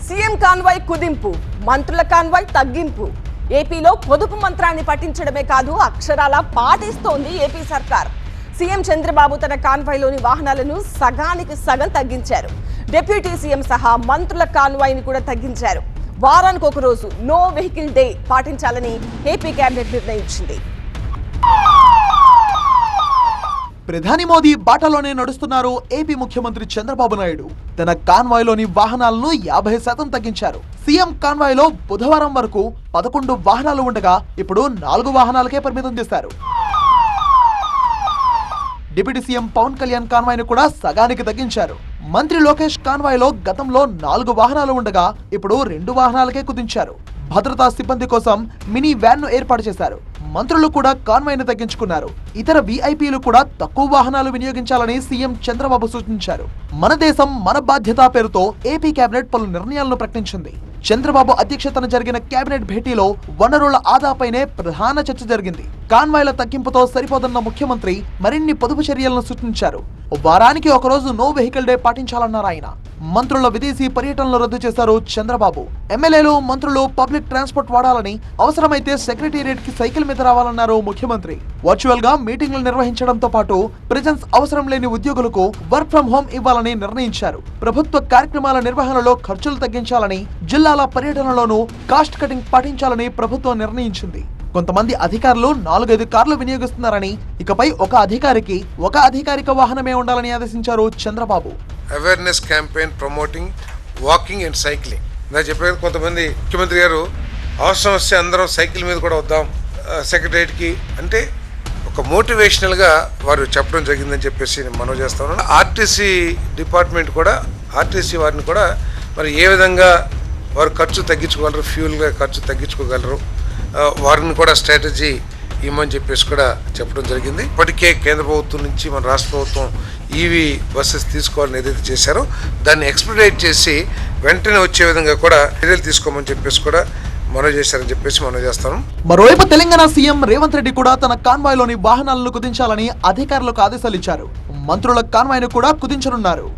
CM convoy కుదింపు, మంత్రుల convoy తగ్గింపు. ఏపీలో పొదుపు మంత్రాన్ని పఠించడమే కాదు, అక్షరాల పాటిస్తోంది ఏపీ సర్కార్. సీఎం చంద్రబాబు తన కాన్వాయ్లోని వాహనాలను సగానికి సగం తగ్గించారు. డిప్యూటీ సీఎం సహా మంత్రుల కాన్వాయ్ని కూడా తగ్గించారు. వారానికి ఒక రోజు నో వెహికల్ డే పాటించాలని ఏపీ కేబినెట్ నిర్ణయించింది. ప్రధాని మోదీ బాటలోనే నడుస్తున్నారు ఏపీ ముఖ్యమంత్రి చంద్రబాబు నాయుడు. తన కాన్వాయ్లోని వాహనాలను 50% తగ్గించారు. సీఎం కాన్వాయ్లో బుధవారం వరకు 11 వాహనాలు ఉండగా ఇప్పుడు 4 వాహనాలకే పరిమితం చేశారు. డిప్యూటీ సీఎం పవన్ కళ్యాణ్ కాన్వాయ్ను కూడా సగానికి తగ్గించారు. మంత్రి లోకేష్ కాన్వాయ్లో గతంలో 4 వాహనాలు ఉండగా ఇప్పుడు 2 వాహనాలకే కుదించారు. భద్రతా సిబ్బంది కోసం మినీ వ్యాన్ ను ఏర్పాటు చేశారు. మంత్రులు కూడా కాన్వాయ్ను తగ్గించుకున్నారు. ఇతర వీఐపీలు కూడా తక్కువ వాహనాలు వినియోగించాలని సీఎం చంద్రబాబు సూచించారు. మన దేశం మన బాధ్యత పేరుతో ఏపీ కేబినెట్ పలు నిర్ణయాలను ప్రకటించింది. చంద్రబాబు అధ్యక్షతన జరిగిన కేబినెట్ భేటీలో వనరుల ఆదాపైనే ప్రధాన చర్చ జరిగింది. కాన్వాయ్ల తగ్గింపుతో సరిపోదన్న ముఖ్యమంత్రి మరిన్ని పొదుపు చర్యలను సూచించారు. వారానికి ఒకరోజు నో వెహికల్ డే పాటించాలన్నారు ఆయన. మంత్రుల విదేశీ పర్యటనలు రద్దు చేశారు చంద్రబాబు. ఎమ్మెల్యేలు, మంత్రులు పబ్లిక్ ట్రాన్స్పోర్ట్ వాడాలని, అవసరమైతే సెక్రటేరియట్ కి సైకిల్ మీద రావాలన్నారు ముఖ్యమంత్రి. వర్చువల్ గా మీటింగ్లు నిర్వహించడంతో పాటు ప్రెజెన్స్ అవసరం లేని ఉద్యోగులకు వర్క్ ఫ్రం హోం ఇవ్వాలని నిర్ణయించారు. ప్రభుత్వ కార్యక్రమాల నిర్వహణలో ఖర్చులు తగ్గించాలని, జిల్లాల పర్యటనలోనూ కాస్ట్ కటింగ్ పాటించాలని ప్రభుత్వం నిర్ణయించింది. కొంతమంది అధికారులు 4-5 కార్లు వినియోగిస్తున్నారని, ఇకపై ఒక అధికారికి ఒక అధికారిక వాహనమే ఉండాలని ఆదేశించారు Chandrababu. Awareness campaign promoting walking and cycling. నేను చెప్పాను, కొంతమంది ముఖ్యమంత్రి గారు అవసరం వస్తే అందరం సైకిల్ మీద కూడా వద్దాం సెక్రటరియట్కి అంటే ఒక మోటివేషనల్గా వారు చెప్పడం జరిగిందని చెప్పేసి నేను మనవి చేస్తాను. ఆర్టీసీ డిపార్ట్మెంట్ కూడా, ఆర్టీసీ వారిని కూడా మరి ఏ విధంగా వారు ఖర్చు తగ్గించుకోగలరు, ఫ్యూల్గా ఖర్చు తగ్గించుకోగలరు, వారిని కూడా స్ట్రాటజీ ఇవ్వమని చెప్పేసి కూడా చెప్పడం జరిగింది. ఇప్పటికే కేంద్ర ప్రభుత్వం నుంచి మన రాష్ట్ర ప్రభుత్వం ఈవీ బస్సెస్ తీసుకోవాలని ఏదైతే చేశారో దాన్ని ఎక్స్పెడిట్ చేసి వెంటనే వచ్చే విధంగా కూడా చర్యలు తీసుకోమని చెప్పేసి కూడా మనవి చేశారని చెప్పేసి మనవి చేస్తాను. మరోవైపు తెలంగాణ సీఎం రేవంత్ రెడ్డి కూడా తన కాన్వాయ్లోని వాహనాలను కుదించాలని అధికారులకు ఆదేశాలు ఇచ్చారు. మంత్రుల కాన్వాయ్ను కూడా కుదించనున్నారు.